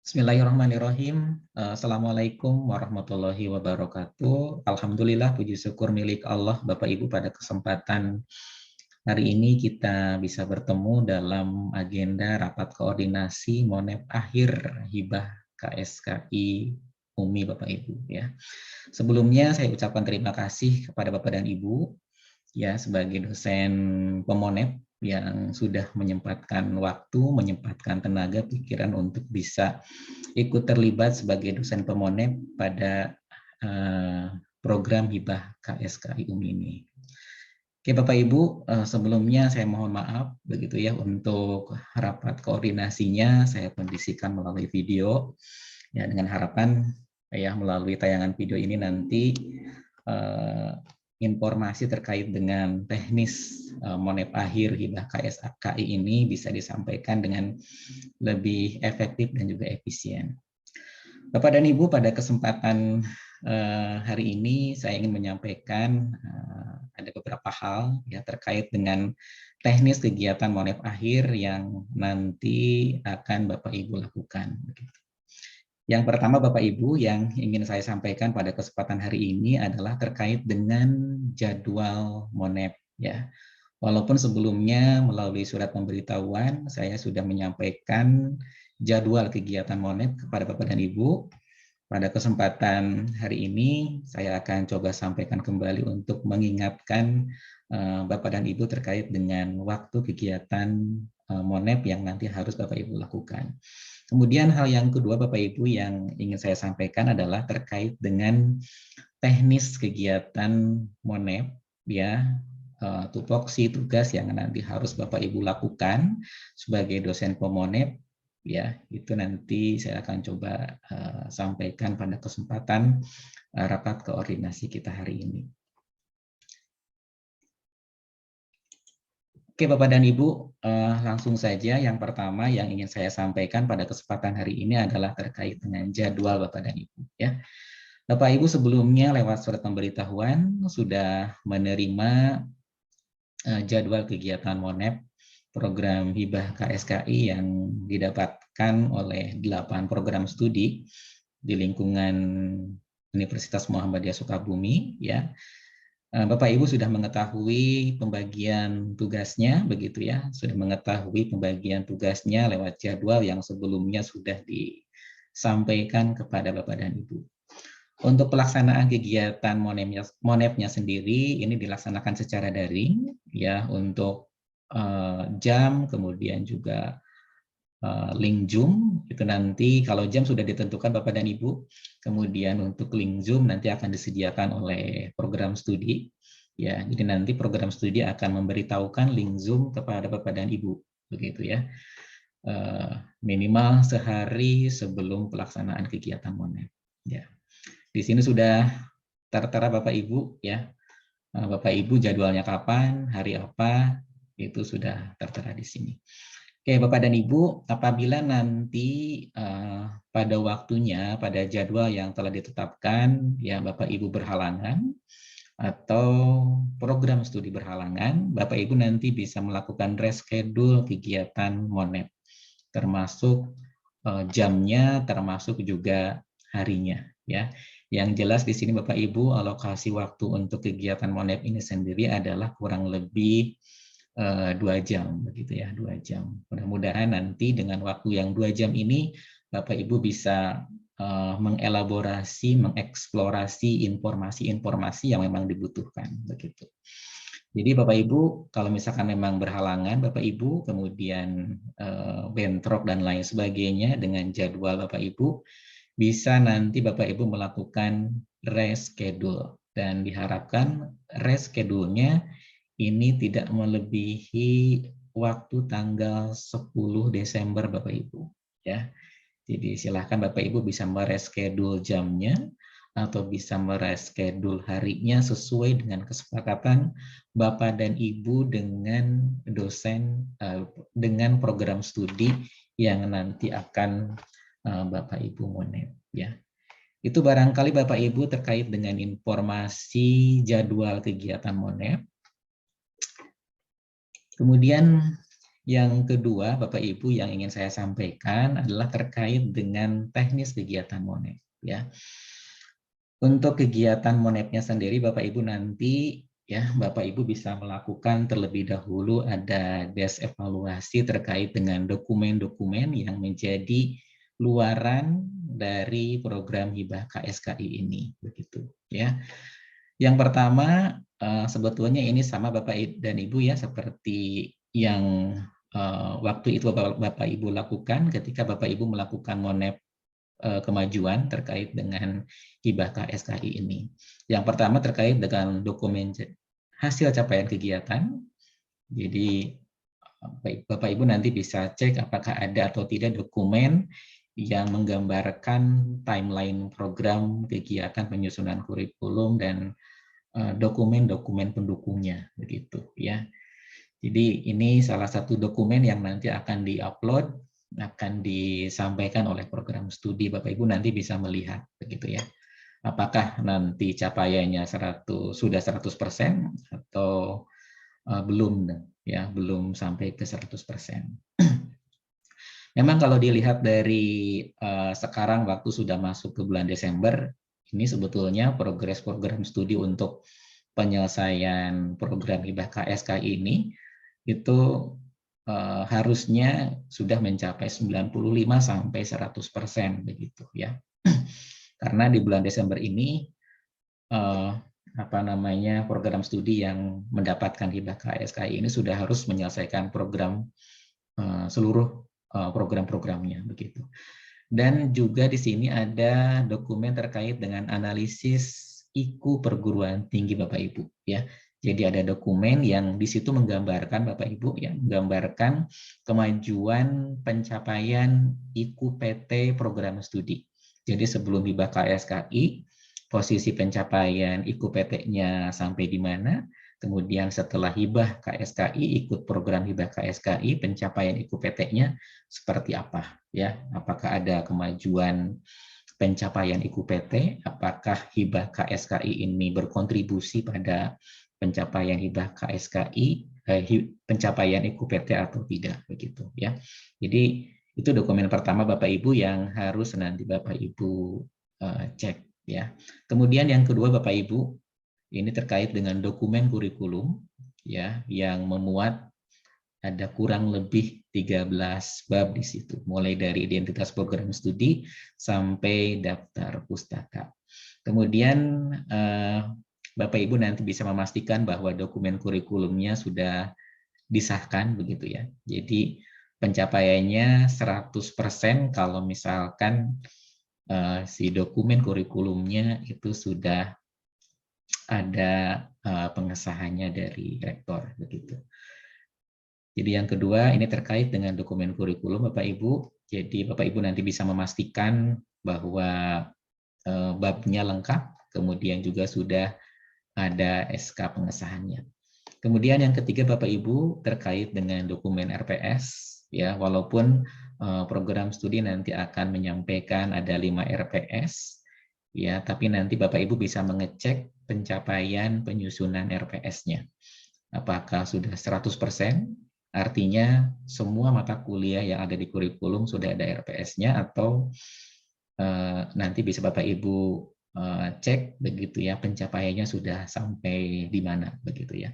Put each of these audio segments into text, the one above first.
Bismillahirrahmanirrahim. Assalamualaikum warahmatullahi wabarakatuh. Alhamdulillah, puji syukur milik Allah, Bapak Ibu, pada kesempatan hari ini kita bisa bertemu dalam agenda rapat koordinasi Monep akhir hibah KSKI UMI Bapak Ibu ya. Sebelumnya saya ucapkan terima kasih kepada Bapak dan Ibu ya sebagai dosen pemonep yang sudah menyempatkan waktu, menyempatkan tenaga, pikiran untuk bisa ikut terlibat sebagai dosen pemonep pada program hibah KSKI UMI ini. Oke Bapak Ibu, sebelumnya saya mohon maaf begitu ya untuk rapat koordinasinya saya kondisikan melalui video ya dengan harapan ya melalui tayangan video ini nanti informasi terkait dengan teknis Monep akhir hibah KSKI ini bisa disampaikan dengan lebih efektif dan juga efisien. Bapak dan Ibu, pada kesempatan hari ini saya ingin menyampaikan ada beberapa hal ya terkait dengan teknis kegiatan Monep akhir yang nanti akan Bapak Ibu lakukan. Yang pertama Bapak Ibu yang ingin saya sampaikan pada kesempatan hari ini adalah terkait dengan jadwal Monep ya. Walaupun sebelumnya melalui surat pemberitahuan saya sudah menyampaikan jadwal kegiatan Monep kepada Bapak dan Ibu. Pada kesempatan hari ini saya akan coba sampaikan kembali untuk mengingatkan Bapak dan Ibu terkait dengan waktu kegiatan Monep yang nanti harus Bapak Ibu lakukan. Kemudian hal yang kedua Bapak Ibu yang ingin saya sampaikan adalah terkait dengan teknis kegiatan Monep ya, tupoksi tugas yang nanti harus Bapak Ibu lakukan sebagai dosen pemonep ya, itu nanti saya akan coba sampaikan pada kesempatan rapat koordinasi kita hari ini. Oke Bapak dan Ibu, langsung saja yang pertama yang ingin saya sampaikan pada kesempatan hari ini adalah terkait dengan jadwal Bapak dan Ibu ya. Bapak Ibu sebelumnya lewat surat pemberitahuan sudah menerima jadwal kegiatan Monep program hibah KSKI yang didapatkan oleh 8 program studi di lingkungan Universitas Muhammadiyah Sukabumi ya. Bapak Ibu sudah mengetahui pembagian tugasnya begitu ya, sudah mengetahui pembagian tugasnya lewat jadwal yang sebelumnya sudah disampaikan kepada Bapak dan Ibu. Untuk pelaksanaan kegiatan Monepnya sendiri ini dilaksanakan secara daring ya, untuk jam kemudian juga link Zoom itu nanti kalau jam sudah ditentukan Bapak dan Ibu, kemudian untuk link Zoom nanti akan disediakan oleh program studi ya. Jadi nanti program studi akan memberitahukan link Zoom kepada Bapak dan Ibu begitu ya. Minimal sehari sebelum pelaksanaan kegiatan Monep ya. Di sini sudah tertera Bapak Ibu ya. Bapak Ibu jadwalnya kapan, hari apa, itu sudah tertera di sini. Oke, Bapak dan Ibu, apabila nanti pada waktunya, pada jadwal yang telah ditetapkan, ya Bapak Ibu berhalangan atau program studi berhalangan, Bapak Ibu nanti bisa melakukan reschedule kegiatan Monep, termasuk jamnya, termasuk juga harinya. Ya, yang jelas di sini Bapak Ibu alokasi waktu untuk kegiatan Monep ini sendiri adalah kurang lebih 2 jam begitu ya, 2 jam. Mudah-mudahan nanti dengan waktu yang 2 jam ini Bapak Ibu bisa mengelaborasi, mengeksplorasi informasi-informasi yang memang dibutuhkan begitu. Jadi Bapak Ibu kalau misalkan memang berhalangan Bapak Ibu kemudian bentrok dan lain sebagainya dengan jadwal Bapak Ibu, bisa nanti Bapak Ibu melakukan reschedule dan diharapkan reschedule-nya ini tidak melebihi waktu tanggal 10 Desember Bapak Ibu ya. Jadi silahkan Bapak Ibu bisa mereschedule jamnya atau bisa mereschedule harinya sesuai dengan kesepakatan Bapak dan Ibu dengan dosen dengan program studi yang nanti akan Bapak Ibu Monep ya. Itu barangkali Bapak Ibu terkait dengan informasi jadwal kegiatan Monep. Kemudian Yang kedua, Bapak Ibu, yang ingin saya sampaikan adalah terkait dengan teknis kegiatan MONEP. Ya, untuk kegiatan MONEP-nya sendiri, Bapak Ibu nanti Bapak Ibu bisa melakukan terlebih dahulu ada des evaluasi terkait dengan dokumen-dokumen yang menjadi luaran dari program hibah KSKI ini, begitu ya. Yang pertama, sebetulnya ini sama Bapak dan Ibu ya, seperti yang waktu itu Bapak Ibu lakukan ketika Bapak Ibu melakukan MONEP kemajuan terkait dengan hibah KSKI ini. Yang pertama terkait dengan dokumen hasil capaian kegiatan. Jadi Bapak Ibu nanti bisa cek apakah ada atau tidak dokumen yang menggambarkan timeline program kegiatan penyusunan kurikulum dan dokumen-dokumen pendukungnya, begitu ya. Jadi ini salah satu dokumen yang nanti akan diupload, akan disampaikan oleh program studi. Bapak Ibu nanti bisa melihat, begitu ya. Apakah nanti capaiannya sudah 100% atau belum ya, belum sampai ke 100%. Memang kalau dilihat dari sekarang waktu sudah masuk ke bulan Desember, ini sebetulnya progres program studi untuk penyelesaian program hibah KSKI ini itu harusnya sudah mencapai 95 sampai 100% begitu ya. Karena di bulan Desember ini program studi yang mendapatkan hibah KSKI ini sudah harus menyelesaikan program seluruh program-programnya begitu. Dan juga di sini ada dokumen terkait dengan analisis IKU perguruan tinggi Bapak Ibu ya. Jadi ada dokumen yang di situ menggambarkan Bapak Ibu yang menggambarkan kemajuan pencapaian IKU PT program studi. Jadi sebelum hibah KSKI, posisi pencapaian IKU PT-nya sampai di mana, kemudian setelah hibah KSKI, ikut program hibah KSKI, pencapaian IKU PT-nya seperti apa ya? Apakah ada kemajuan pencapaian IKU PT? Apakah hibah KSKI ini berkontribusi pada pencapaian hibah KSKI, pencapaian IKU PT atau tidak begitu ya? Jadi itu dokumen pertama Bapak Ibu yang harus nanti Bapak Ibu cek ya. Kemudian yang kedua Bapak Ibu, ini terkait dengan dokumen kurikulum ya yang memuat ada kurang lebih 13 bab di situ, mulai dari identitas program studi sampai daftar pustaka. Kemudian Bapak Ibu nanti bisa memastikan bahwa dokumen kurikulumnya sudah disahkan begitu ya. Jadi pencapaiannya 100% kalau misalkan si dokumen kurikulumnya itu sudah ada pengesahannya dari rektor begitu. Jadi yang kedua ini terkait dengan dokumen kurikulum Bapak Ibu. Jadi Bapak Ibu nanti bisa memastikan bahwa babnya lengkap, kemudian juga sudah ada SK pengesahannya. Kemudian yang ketiga Bapak Ibu terkait dengan dokumen RPS ya, walaupun program studi nanti akan menyampaikan ada 5 RPS ya, tapi nanti Bapak Ibu bisa mengecek pencapaian penyusunan RPS-nya. Apakah sudah 100%? Artinya semua mata kuliah yang ada di kurikulum sudah ada RPS-nya atau nanti bisa Bapak Ibu cek begitu ya, pencapaiannya sudah sampai di mana begitu ya.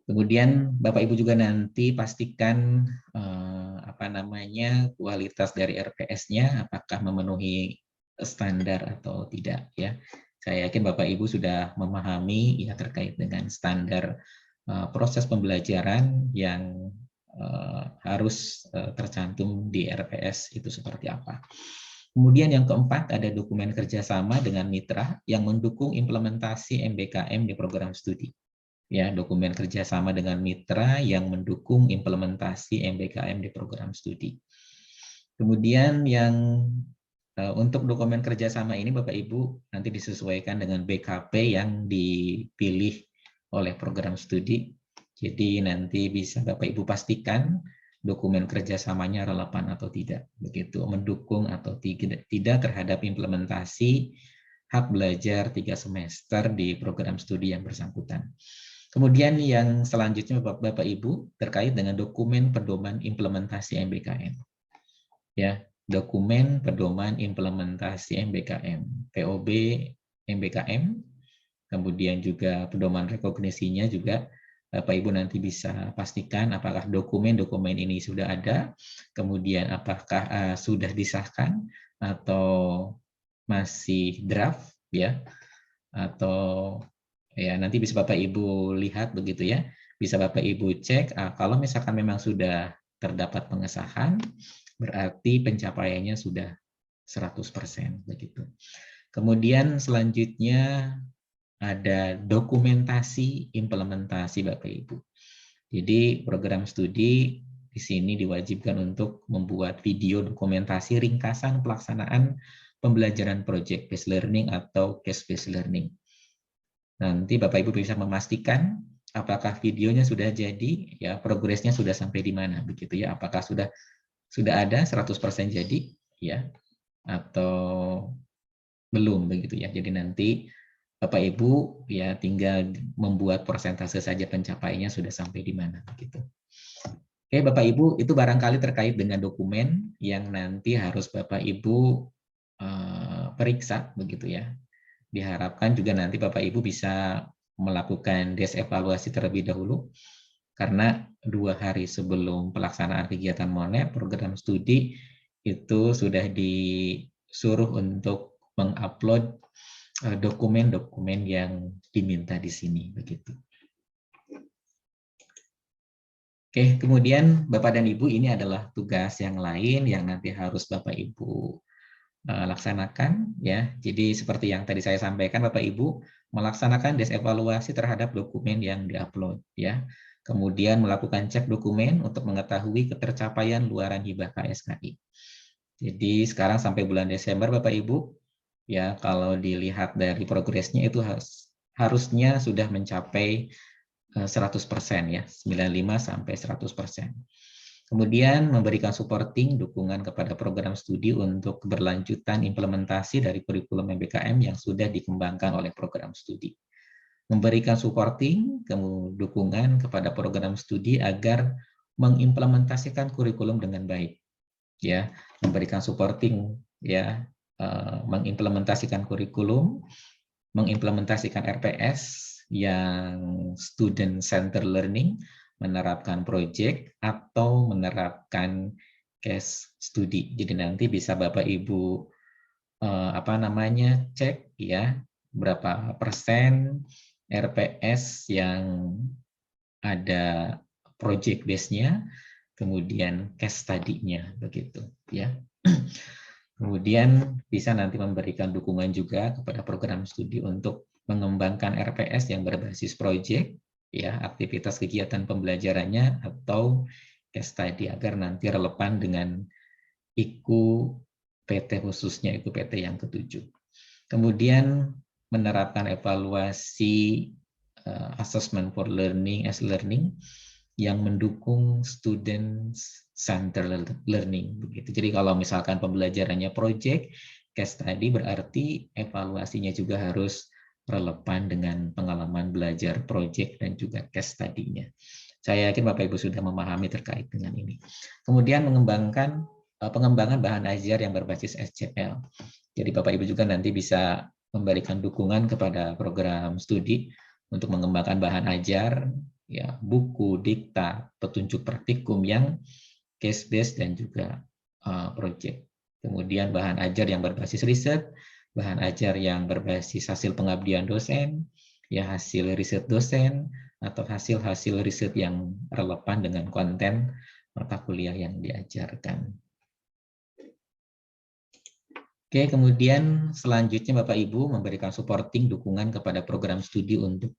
Kemudian Bapak Ibu juga nanti pastikan kualitas dari RPS-nya apakah memenuhi standar atau tidak ya. Saya yakin Bapak Ibu sudah memahami ya terkait dengan standar proses pembelajaran yang harus tercantum di RPS itu seperti apa. Kemudian yang keempat ada dokumen kerjasama dengan mitra yang mendukung implementasi MBKM di program studi. Ya, dokumen kerjasama dengan mitra yang mendukung implementasi MBKM di program studi. Kemudian yang untuk dokumen kerjasama ini Bapak Ibu nanti disesuaikan dengan BKP yang dipilih oleh program studi. Jadi nanti bisa Bapak Ibu pastikan dokumen kerjasamanya relevan atau tidak, begitu mendukung atau tidak terhadap implementasi hak belajar 3 semester di program studi yang bersangkutan. Kemudian yang selanjutnya Bapak Ibu terkait dengan dokumen pedoman implementasi MBKM. Ya, dokumen pedoman implementasi MBKM, POB MBKM, kemudian juga pedoman rekognisinya juga Bapak Ibu nanti bisa pastikan apakah dokumen-dokumen ini sudah ada, kemudian apakah sudah disahkan atau masih draft ya, atau ya nanti bisa Bapak Ibu lihat begitu ya. Bisa Bapak Ibu cek kalau misalkan memang sudah terdapat pengesahan berarti pencapaiannya sudah 100% begitu. Kemudian selanjutnya ada dokumentasi implementasi Bapak Ibu. Jadi program studi di sini diwajibkan untuk membuat video dokumentasi ringkasan pelaksanaan pembelajaran project based learning atau case based learning. Nanti Bapak Ibu bisa memastikan apakah videonya sudah jadi, ya progresnya sudah sampai di mana begitu ya. Apakah sudah ada 100% jadi ya atau belum begitu ya. Jadi nanti Bapak Ibu ya tinggal membuat persentase saja pencapaiannya sudah sampai di mana begitu. Oke, Bapak Ibu, itu barangkali terkait dengan dokumen yang nanti harus Bapak Ibu periksa begitu ya. Diharapkan juga nanti Bapak Ibu bisa melakukan des evaluasi terlebih dahulu karena 2 hari sebelum pelaksanaan kegiatan MONET, program studi itu sudah disuruh untuk mengupload dokumen-dokumen yang diminta di sini begitu. Oke, kemudian Bapak dan Ibu ini adalah tugas yang lain yang nanti harus Bapak Ibu laksanakan ya. Jadi seperti yang tadi saya sampaikan Bapak Ibu melaksanakan des evaluasi terhadap dokumen yang diupload ya. Kemudian melakukan cek dokumen untuk mengetahui ketercapaian luaran hibah KSKI. Jadi sekarang sampai bulan Desember Bapak Ibu ya kalau dilihat dari progresnya itu harusnya sudah mencapai 100% ya, 95 sampai 100%. Kemudian memberikan supporting dukungan kepada program studi untuk keberlanjutan implementasi dari kurikulum MBKM yang sudah dikembangkan oleh program studi. Memberikan supporting dukungan kepada program studi agar mengimplementasikan kurikulum dengan baik. Ya, memberikan supporting ya, mengimplementasikan kurikulum, mengimplementasikan RPS yang student center learning, menerapkan project atau menerapkan case study. Jadi nanti bisa Bapak Ibu cek ya berapa persen RPS yang ada project base-nya, kemudian case study-nya begitu ya. Kemudian bisa nanti memberikan dukungan juga kepada program studi untuk mengembangkan RPS yang berbasis proyek, ya aktivitas kegiatan pembelajarannya atau case study agar nanti relevan dengan IKU PT khususnya IKU PT yang ke-7. Kemudian menerapkan evaluasi assessment for learning as learning yang mendukung student center learning begitu. Jadi kalau misalkan pembelajarannya project, case study berarti evaluasinya juga harus relevan dengan pengalaman belajar project dan juga case study-nya. Saya yakin Bapak Ibu sudah memahami terkait dengan ini. Kemudian pengembangan bahan ajar yang berbasis SCL. Jadi Bapak Ibu juga nanti bisa memberikan dukungan kepada program studi untuk mengembangkan bahan ajar ya buku, dikta, petunjuk praktikum yang case based dan juga project. Kemudian bahan ajar yang berbasis riset, bahan ajar yang berbasis hasil pengabdian dosen, ya hasil riset dosen atau hasil-hasil riset yang relevan dengan konten mata kuliah yang diajarkan. Oke, kemudian selanjutnya Bapak Ibu memberikan supporting dukungan kepada program studi untuk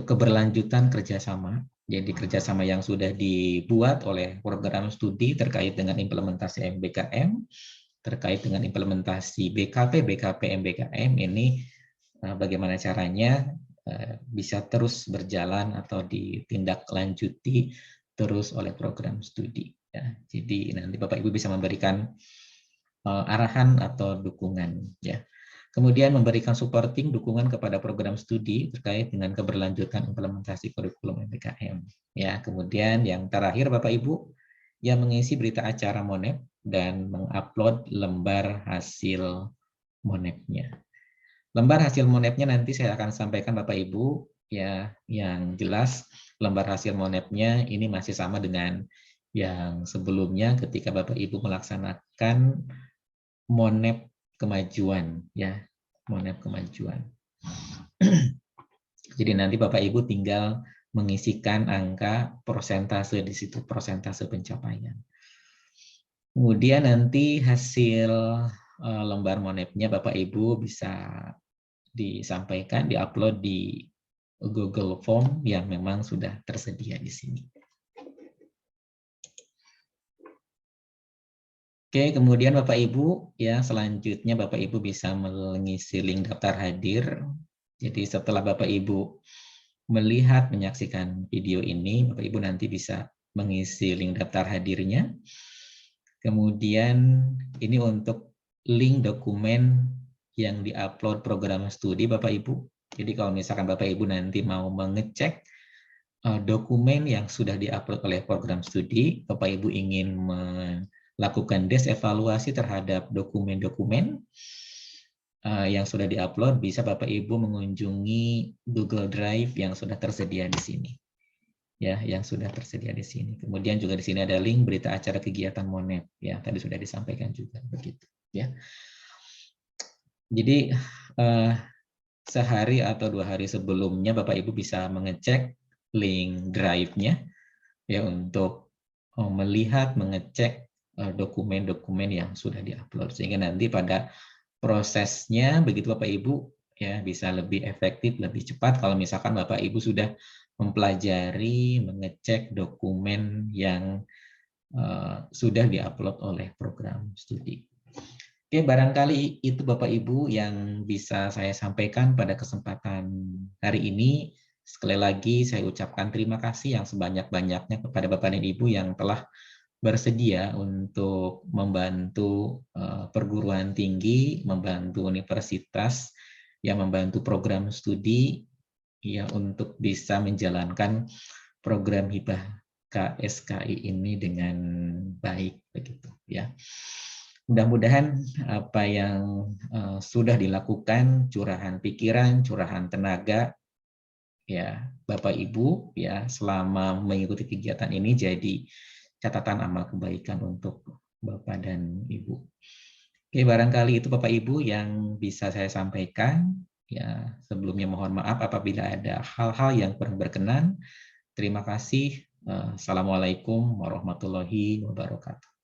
keberlanjutan kerjasama. Jadi kerjasama yang sudah dibuat oleh program studi terkait dengan implementasi MBKM, terkait dengan implementasi BKP, MBKM ini bagaimana caranya bisa terus berjalan atau ditindaklanjuti terus oleh program studi. Ya, jadi nanti Bapak Ibu bisa memberikan arahan atau dukungan. Ya. Kemudian memberikan supporting dukungan kepada program studi terkait dengan keberlanjutan implementasi kurikulum MBKM. Ya, kemudian yang terakhir Bapak Ibu yang mengisi berita acara MONEP dan mengupload lembar hasil MONEP-nya. Lembar hasil MONEP-nya nanti saya akan sampaikan Bapak Ibu ya, yang jelas lembar hasil MONEP-nya ini masih sama dengan yang sebelumnya ketika Bapak Ibu melaksanakan MONEP kemajuan ya, MONEP kemajuan. Jadi nanti Bapak Ibu tinggal mengisikan angka persentase di situ, persentase pencapaian. Kemudian nanti hasil lembar MONEP-nya Bapak Ibu bisa disampaikan, diupload di Google Form yang memang sudah tersedia di sini. Oke, kemudian Bapak Ibu ya selanjutnya Bapak Ibu bisa mengisi link daftar hadir. Jadi setelah Bapak Ibu melihat menyaksikan video ini, Bapak Ibu nanti bisa mengisi link daftar hadirnya. Kemudian ini untuk link dokumen yang diupload program studi Bapak Ibu. Jadi kalau misalkan Bapak Ibu nanti mau mengecek dokumen yang sudah diupload oleh program studi, Bapak Ibu ingin melakukan desevaluasi terhadap dokumen-dokumen yang sudah diupload, bisa Bapak Ibu mengunjungi Google Drive yang sudah tersedia di sini. Ya, yang sudah tersedia di sini. Kemudian juga di sini ada link berita acara kegiatan MONEP, ya, tadi sudah disampaikan juga begitu, ya. Jadi sehari atau 2 hari sebelumnya Bapak Ibu bisa mengecek link drive-nya ya untuk melihat, mengecek dokumen-dokumen yang sudah diupload sehingga nanti pada prosesnya begitu Bapak Ibu ya bisa lebih efektif, lebih cepat kalau misalkan Bapak Ibu sudah mempelajari, mengecek dokumen yang sudah diupload oleh program studi. Oke, barangkali itu Bapak Ibu yang bisa saya sampaikan pada kesempatan hari ini. Sekali lagi saya ucapkan terima kasih yang sebanyak-banyaknya kepada Bapak dan Ibu yang telah bersedia untuk membantu perguruan tinggi, membantu universitas, yang membantu program studi ya untuk bisa menjalankan program hibah KSKI ini dengan baik begitu ya. Mudah-mudahan apa yang sudah dilakukan, curahan pikiran, curahan tenaga ya Bapak Ibu ya selama mengikuti kegiatan ini jadi catatan amal kebaikan untuk Bapak dan Ibu. Oke, barangkali itu Bapak Ibu yang bisa saya sampaikan. Ya, sebelumnya mohon maaf apabila ada hal-hal yang kurang berkenan. Terima kasih. Assalamualaikum warahmatullahi wabarakatuh.